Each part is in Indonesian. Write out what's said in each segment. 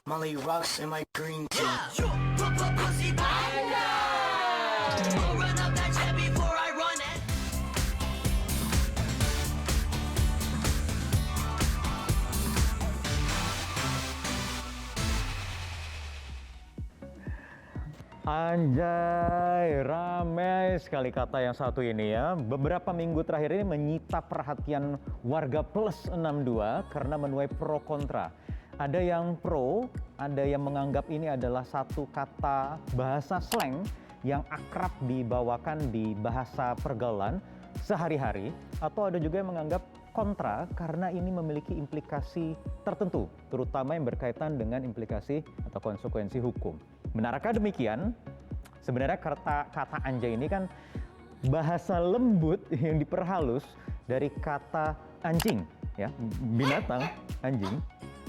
Molly rocks in my green tea. Pussy panda. I'll run up that jet before I run it. Anjay, ramai sekali kata yang satu ini ya. Beberapa minggu terakhir ini menyita perhatian warga plus 62 karena menuai pro kontra. Ada yang pro, ada yang menganggap ini adalah satu kata bahasa slang yang akrab dibawakan di bahasa pergaulan sehari-hari, atau ada juga yang menganggap kontra karena ini memiliki implikasi tertentu, terutama yang berkaitan dengan implikasi atau konsekuensi hukum. Benarkah demikian? Sebenarnya kata anjay ini kan bahasa lembut yang diperhalus dari kata anjing, ya, binatang, anjing.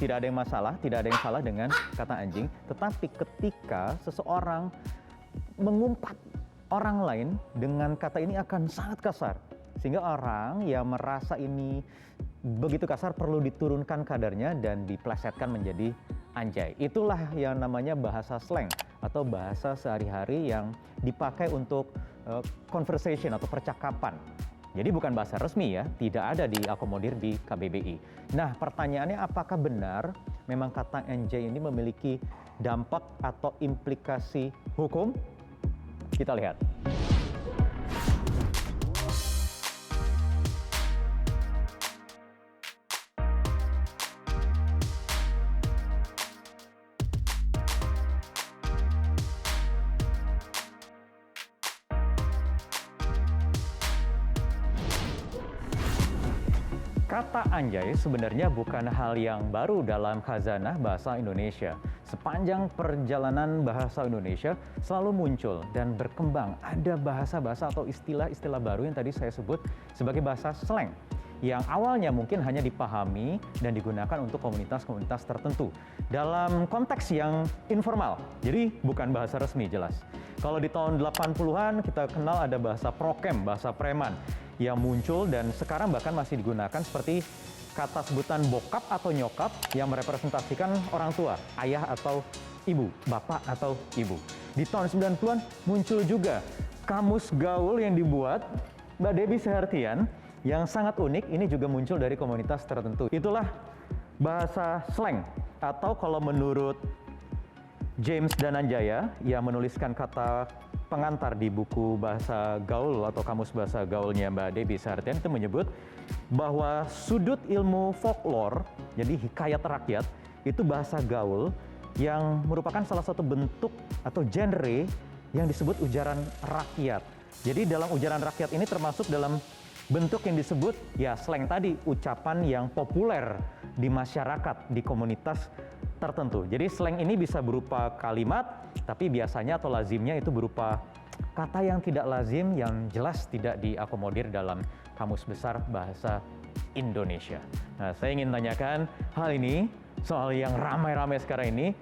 Tidak ada yang masalah, tidak ada yang salah dengan kata anjing. Tetapi ketika seseorang mengumpat orang lain dengan kata ini akan sangat kasar. Sehingga orang yang merasa ini begitu kasar perlu diturunkan kadarnya dan diplesetkan menjadi anjay. Itulah yang namanya bahasa slang atau bahasa sehari-hari yang dipakai untuk conversation atau percakapan. Jadi bukan bahasa resmi ya, tidak ada diakomodir di KBBI. Nah, pertanyaannya apakah benar memang kata anjay ini memiliki dampak atau implikasi hukum? Kita lihat. Kata anjay sebenarnya bukan hal yang baru dalam khazanah bahasa Indonesia. Sepanjang perjalanan bahasa Indonesia selalu muncul dan berkembang. Ada bahasa-bahasa atau istilah-istilah baru yang tadi saya sebut sebagai bahasa slang, yang awalnya mungkin hanya dipahami dan digunakan untuk komunitas-komunitas tertentu dalam konteks yang informal. Jadi bukan bahasa resmi jelas. Kalau di tahun 80-an kita kenal ada bahasa prokem, bahasa preman, yang muncul dan sekarang bahkan masih digunakan seperti kata sebutan bokap atau nyokap yang merepresentasikan orang tua, ayah atau ibu, bapak atau ibu. Di tahun 90-an muncul juga kamus gaul yang dibuat Mbak Debbie Sehertian yang sangat unik, ini juga muncul dari komunitas tertentu. Itulah bahasa slang, atau kalau menurut James Dananjaya yang menuliskan kata pengantar di buku bahasa gaul atau kamus bahasa gaulnya Mbak Debbie Sehertian, itu menyebut bahwa sudut ilmu folklore, jadi hikayat rakyat, itu bahasa gaul yang merupakan salah satu bentuk atau genre yang disebut ujaran rakyat. Jadi dalam ujaran rakyat ini termasuk dalam bentuk yang disebut ya slang tadi, ucapan yang populer di masyarakat, di komunitas tertentu. Jadi slang ini bisa berupa kalimat, tapi biasanya atau lazimnya itu berupa kata yang tidak lazim, yang jelas tidak diakomodir dalam kamus besar bahasa Indonesia. Nah, saya ingin tanyakan hal ini, soal yang ramai-ramai sekarang ini,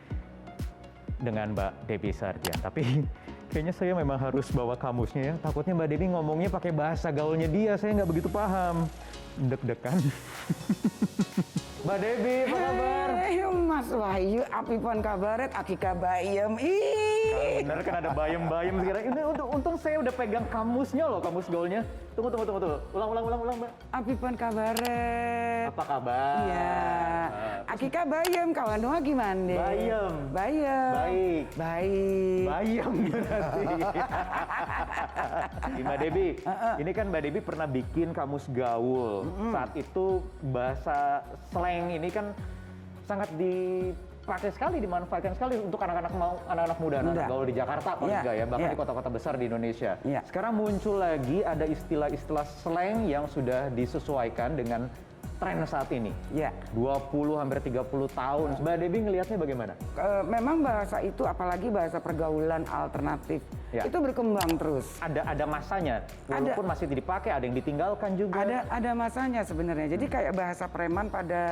dengan Mbak Debbie Sehertian. Tapi kayaknya saya memang harus bawa kamusnya ya. Takutnya Mbak Debbie ngomongnya pakai bahasa gaulnya dia, saya nggak begitu paham. Deg-degan. Mbak Debbie, apa kabar? Mas Wahyu, apipun kabaret, akika bayem. Ih. Bener kan ada bayem-bayem sekarang. Ini untung saya udah pegang kamusnya loh, kamus gaulnya. Tunggu. Ulang, Mbak. Apipun kabaret. Apa kabar? Iya. Akika bayem, kawan doa gimana? Bayem. Bayem. Baik. Bayem berarti. Mbak Debbie, ini kan Mbak Debbie pernah bikin kamus gaul. Saat itu bahasa slang ini kan sangat dipakai sekali, dimanfaatkan sekali untuk anak-anak muda, anak gaul di Jakarta paling enggak ya, bahkan di kota-kota besar di Indonesia. Sekarang muncul lagi ada istilah-istilah slang yang sudah disesuaikan dengan tren saat ini. 20 hampir 30 tahun. Mbak Debbie ngelihatnya bagaimana? Memang bahasa itu, apalagi bahasa pergaulan alternatif, itu berkembang terus. Ada masanya, walaupun masih dipakai, ada yang ditinggalkan juga. Ada masanya sebenarnya. Jadi kayak bahasa preman pada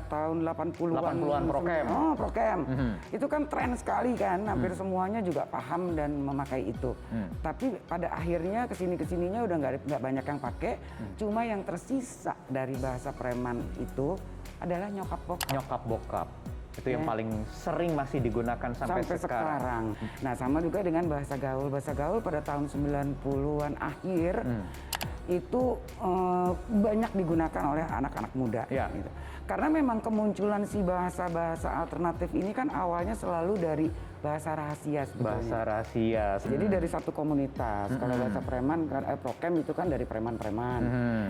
tahun 80-an. 80-an prokem. Oh, prokem. Itu kan tren sekali kan, hampir semuanya juga paham dan memakai itu. Tapi pada akhirnya kesininya udah nggak banyak yang pakai. Cuma yang tersisa dari bahasa preman itu adalah nyokap bokap. Nyokap bokap. Itu yang paling sering masih digunakan sampai sekarang. Nah, sama juga dengan bahasa gaul. Bahasa gaul pada tahun 90-an akhir itu banyak digunakan oleh anak-anak muda. Ya. Gitu. Karena memang kemunculan si bahasa-bahasa alternatif ini kan awalnya selalu dari bahasa rahasia sebetulnya. Bahasa rahasia. Jadi dari satu komunitas. Kalau bahasa preman, prokem itu kan dari preman-preman.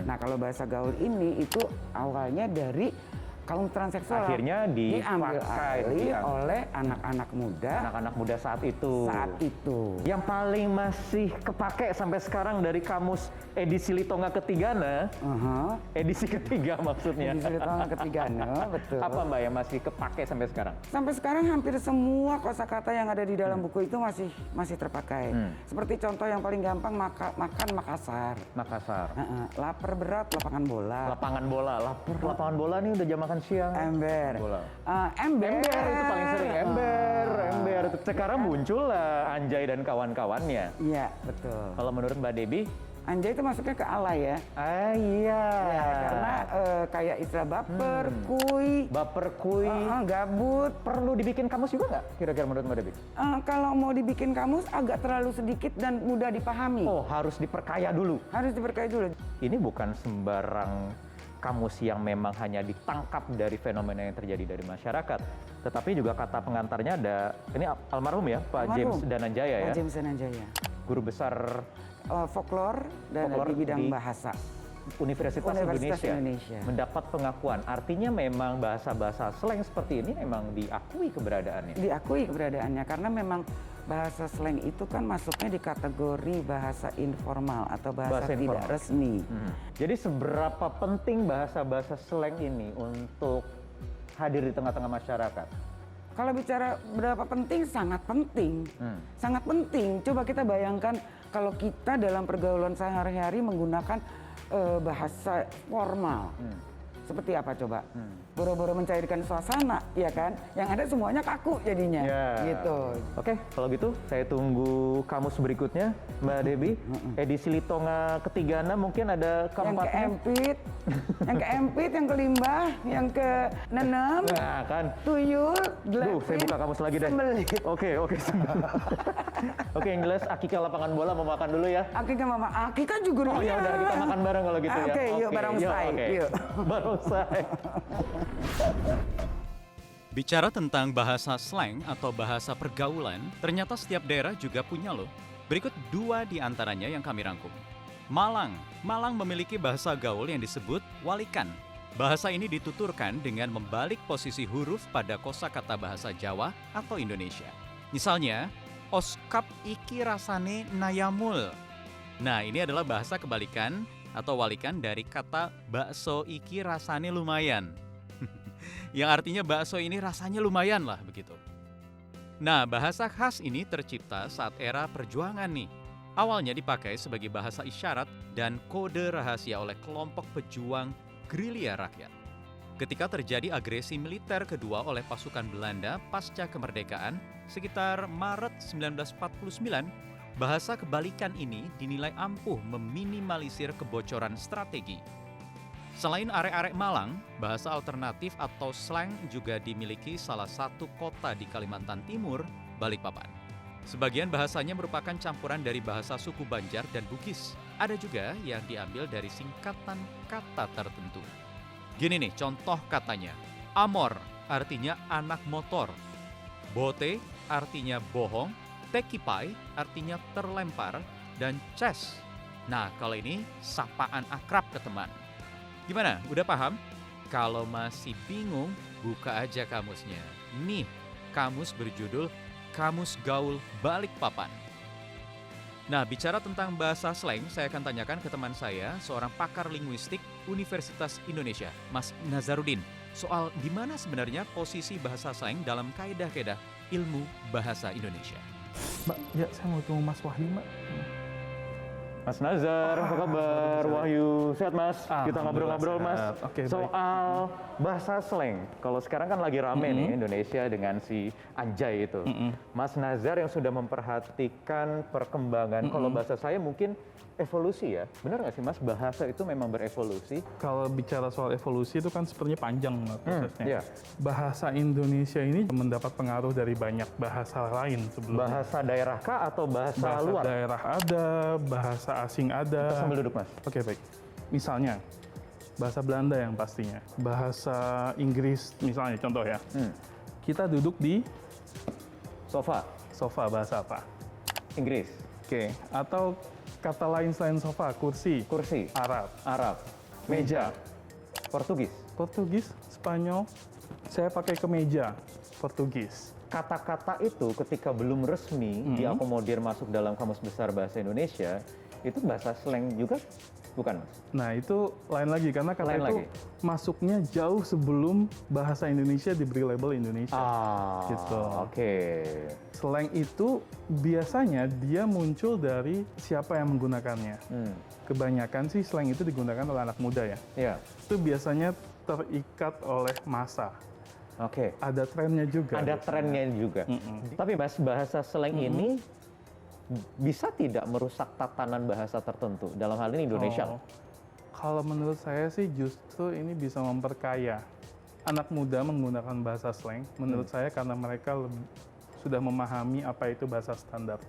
Nah, kalau bahasa gaul ini itu awalnya dari kaum transseksual. Akhirnya diambil dipakai alih oleh anak-anak muda. Anak-anak muda saat itu. Saat itu. Yang paling masih kepake sampai sekarang dari kamus edisi Litonga Ketigana, edisi ketiga maksudnya. Edisi Litonga Ketigana, betul. Apa Mbak yang masih kepake sampai sekarang? Sampai sekarang hampir semua kosakata yang ada di dalam buku itu masih terpakai. Seperti contoh yang paling gampang, makan Makassar. Makassar. Lapar berat, lapangan bola. Lapangan bola. Lapangan bola nih udah jam makan siang. Ember. Bola. Ember. Ember itu paling sering. Ember. Sekarang muncul lah Anjay dan kawan-kawannya. Iya, betul. Kalau menurut Mbak Debbie? Anjay itu masuknya ke alay ya. Iya. Ya, karena kayak istilah baper, kuy, gabut. Perlu dibikin kamus juga nggak kira-kira menurut Mbak Debbie? Kalau mau dibikin kamus agak terlalu sedikit dan mudah dipahami. Oh, harus diperkaya dulu. Harus diperkaya dulu. Ini bukan sembarang kamus yang memang hanya ditangkap dari fenomena yang terjadi dari masyarakat, tetapi juga kata pengantarnya ada, ini almarhum ya, Pak James Dananjaya ya? Pak James Dananjaya. Guru besar folklore dan di bidang bahasa. Universitas Indonesia mendapat pengakuan. Artinya memang bahasa-bahasa slang seperti ini memang diakui keberadaannya. Diakui keberadaannya karena memang bahasa slang itu kan masuknya di kategori bahasa informal atau bahasa tidak resmi. Jadi seberapa penting bahasa-bahasa slang ini untuk hadir di tengah-tengah masyarakat? Kalau bicara berapa penting, sangat penting. Sangat penting. Coba kita bayangkan kalau kita dalam pergaulan sehari-hari menggunakan bahasa formal. Seperti apa coba? Boro-boro mencairkan suasana, ya kan? Yang ada semuanya kaku jadinya, gitu. Oke, kalau gitu saya tunggu kamus berikutnya, Mbak Debbie. Edisi Litonga Ketigana mungkin ada keempatnya. Yang keempit, yang kelimbah, yang keenam, nah, kan. tuyul, Saya buka kamus lagi deh. Oke. Oke, yang jelas Akika lapangan bola mau makan dulu ya. Akika mama, Akika juga dulu. Oh ya udah kita makan bareng kalau gitu ya. Oke, yuk barongsai. Yuk. Barongsai. Bicara tentang bahasa slang atau bahasa pergaulan, ternyata setiap daerah juga punya loh. Berikut 2 di antaranya yang kami rangkum. Malang memiliki bahasa gaul yang disebut walikan. Bahasa ini dituturkan dengan membalik posisi huruf pada kosakata bahasa Jawa atau Indonesia. Misalnya, oskap iki rasane nayamul. Nah, ini adalah bahasa kebalikan atau walikan dari kata bakso iki rasane lumayan. Yang artinya bakso ini rasanya lumayan lah begitu. Nah, bahasa khas ini tercipta saat era perjuangan nih. Awalnya dipakai sebagai bahasa isyarat dan kode rahasia oleh kelompok pejuang gerilya rakyat. Ketika terjadi agresi militer kedua oleh pasukan Belanda pasca kemerdekaan sekitar Maret 1949, bahasa kebalikan ini dinilai ampuh meminimalisir kebocoran strategi. Selain arek-arek Malang, bahasa alternatif atau slang juga dimiliki salah satu kota di Kalimantan Timur, Balikpapan. Sebagian bahasanya merupakan campuran dari bahasa suku Banjar dan Bugis. Ada juga yang diambil dari singkatan kata tertentu. Gini nih contoh katanya. Amor artinya anak motor. Bote artinya bohong. Tekipai artinya terlempar. Dan ces. Nah, kalau ini sapaan akrab ke teman. Gimana? Udah paham? Kalau masih bingung, buka aja kamusnya. Nih, kamus berjudul Kamus Gaul Balikpapan. Nah, bicara tentang bahasa slang, saya akan tanyakan ke teman saya, seorang pakar linguistik Universitas Indonesia, Mas Nazarudin, soal di mana sebenarnya posisi bahasa slang dalam kaidah-kaidah ilmu bahasa Indonesia. Mbak, ya saya mau tunggu Mas Wahyu, Mbak. Mas Nazar, apa kabar? Wahyu, sehat Mas? Kita ngobrol-ngobrol Mas sehat. Oke, baik. soal bahasa slang. Kalau sekarang kan lagi rame nih Indonesia dengan si Anjay itu. Mas Nazar yang sudah memperhatikan perkembangan, kalau bahasa saya mungkin evolusi ya. Benar nggak sih Mas, bahasa itu memang berevolusi? Kalau bicara soal evolusi itu kan sebenarnya panjang prosesnya. iya. Bahasa Indonesia ini mendapat pengaruh dari banyak bahasa lain sebelumnya. Bahasa daerah kah atau bahasa, Bahasa luar? daerah ada, bahasa asing ada. Kita sambil duduk Mas. Oke, baik. Misalnya, bahasa Belanda yang pastinya. Bahasa Inggris misalnya, contoh ya. Kita duduk di Sofa, sofa, bahasa apa? Inggris, Oke. Atau kata lain selain sofa, kursi, kursi, Arab, Arab, meja, Portugis. Portugis, Spanyol. Saya pakai kemeja, Portugis. Kata-kata itu ketika belum resmi diakomodir masuk dalam Kamus Besar Bahasa Indonesia, itu bahasa slang juga bukan Mas? Nah, itu lain lagi karena kata Lain itu lagi? masuknya jauh sebelum bahasa Indonesia diberi label Indonesia. Gitu. Oke. Slang itu biasanya dia muncul dari siapa yang menggunakannya. Kebanyakan sih slang itu digunakan oleh anak muda ya. Iya. Itu biasanya terikat oleh masa. Oke. Ada trennya juga. Ada biasanya. trennya juga. Tapi Mas, bahasa slang ini bisa tidak merusak tatanan bahasa tertentu? Dalam hal ini Indonesia. Oh, kalau menurut saya sih justru ini bisa memperkaya. Anak muda menggunakan bahasa slang, menurut saya karena mereka sudah memahami apa itu bahasa standar.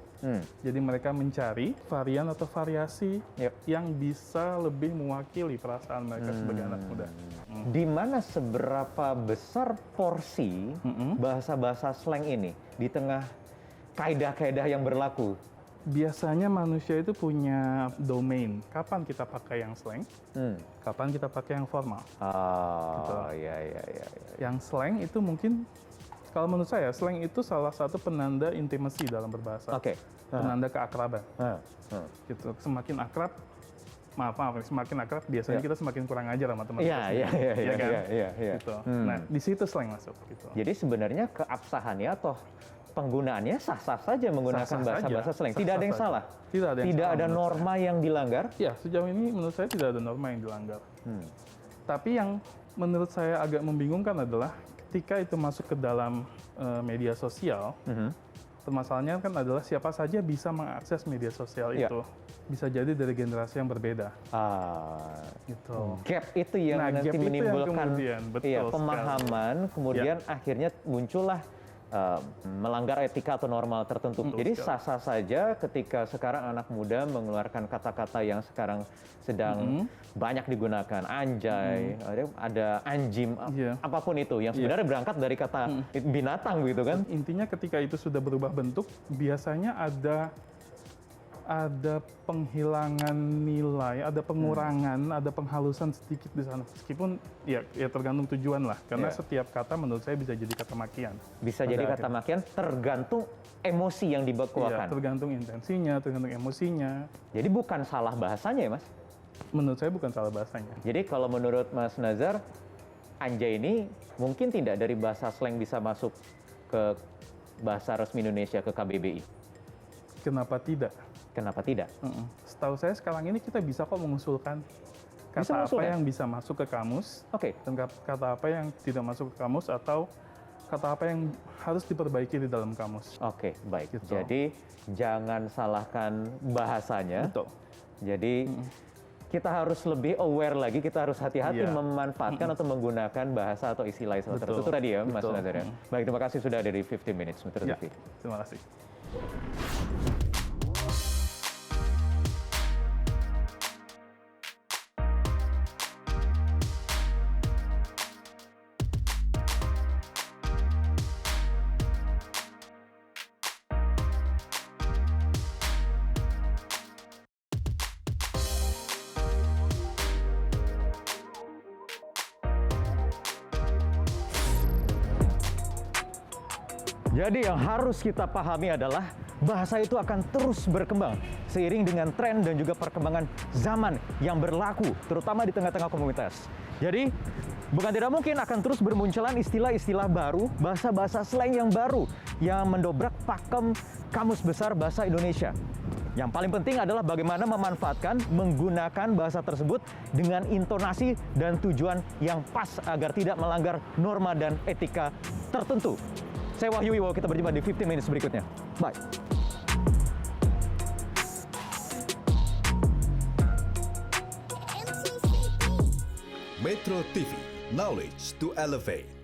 Jadi mereka mencari varian atau variasi Yep. yang bisa lebih mewakili perasaan mereka sebagai anak muda. Di mana seberapa besar porsi bahasa-bahasa slang ini di tengah kaidah-kaidah yang berlaku? Biasanya manusia itu punya domain. Kapan kita pakai yang slang? Kapan kita pakai yang formal? Iya, iya, iya. Yang slang itu mungkin, kalau menurut saya, slang itu salah satu penanda intimacy dalam berbahasa. Oke. Penanda keakraban. Gitu. Semakin akrab, semakin akrab biasanya kita semakin kurang ajar sama teman Iya, kita iya, sendiri. iya, Iya kan? iya, iya. Gitu. Nah, di situ slang masuk. Gitu. Jadi sebenarnya keabsahannya atau penggunaannya sah-sah saja menggunakan Sah-sah bahasa-bahasa saja. slang. Tidak ada yang Sah-sah salah. Tidak ada yang Tidak salah ada menurut norma yang dilanggar. Ya, sejauh ini menurut saya tidak ada norma yang dilanggar. Tapi yang menurut saya agak membingungkan adalah ketika itu masuk ke dalam media sosial, permasalahannya kan adalah siapa saja bisa mengakses media sosial Iya. itu. Bisa jadi dari generasi yang berbeda. Gitu. Gap itu yang Nah, nanti gap itu yang menimbulkan kemudian, betul iya, sekali. pemahaman, kemudian akhirnya muncullah melanggar etika atau normal tertentu. Betul Jadi sekali. sah-sah saja ketika sekarang anak muda mengeluarkan kata-kata yang sekarang sedang banyak digunakan, anjay, ada anjim, Iya. apapun itu yang sebenarnya berangkat dari kata binatang gitu kan. Intinya ketika itu sudah berubah bentuk, biasanya ada penghilangan nilai, ada pengurangan, ada penghalusan sedikit di sana. Meskipun ya tergantung tujuan lah. Karena Iya. setiap kata menurut saya bisa jadi kata makian. Bisa Pada jadi kata akhirnya. makian tergantung emosi yang Iya, dibakuakan. tergantung intensinya, tergantung emosinya. Jadi bukan salah bahasanya ya Mas? Menurut saya bukan salah bahasanya. Jadi kalau menurut Mas Nazar, anjay ini mungkin tidak dari bahasa slang bisa masuk ke bahasa resmi Indonesia, ke KBBI. Kenapa tidak? Kenapa tidak? Setahu saya sekarang ini kita bisa kok mengusulkan Bisa kata apa mengusulkan? yang bisa masuk ke kamus, Oke, dan kata apa yang tidak masuk ke kamus, atau kata apa yang harus diperbaiki di dalam kamus. oke, baik. Gitu. Jadi jangan salahkan bahasanya. Betul. Jadi kita harus lebih aware lagi, kita harus hati-hati Iya. memanfaatkan atau menggunakan bahasa atau istilah-istilah Betul. tertentu tadi ya Mas Betul. Nazar ya. Baik, terima kasih sudah ada di 15 Minutes Metro Ya, TV. terima kasih. Jadi yang harus kita pahami adalah bahasa itu akan terus berkembang seiring dengan tren dan juga perkembangan zaman yang berlaku, terutama di tengah-tengah komunitas. Jadi, bukan tidak mungkin akan terus bermunculan istilah-istilah baru, bahasa-bahasa slang yang baru yang mendobrak pakem Kamus Besar Bahasa Indonesia. Yang paling penting adalah bagaimana memanfaatkan, menggunakan bahasa tersebut dengan intonasi dan tujuan yang pas agar tidak melanggar norma dan etika tertentu. Saya Wahyu Wibowo, kita berjumpa di 15 Minutes berikutnya. Bye. Metro TV, knowledge to elevate.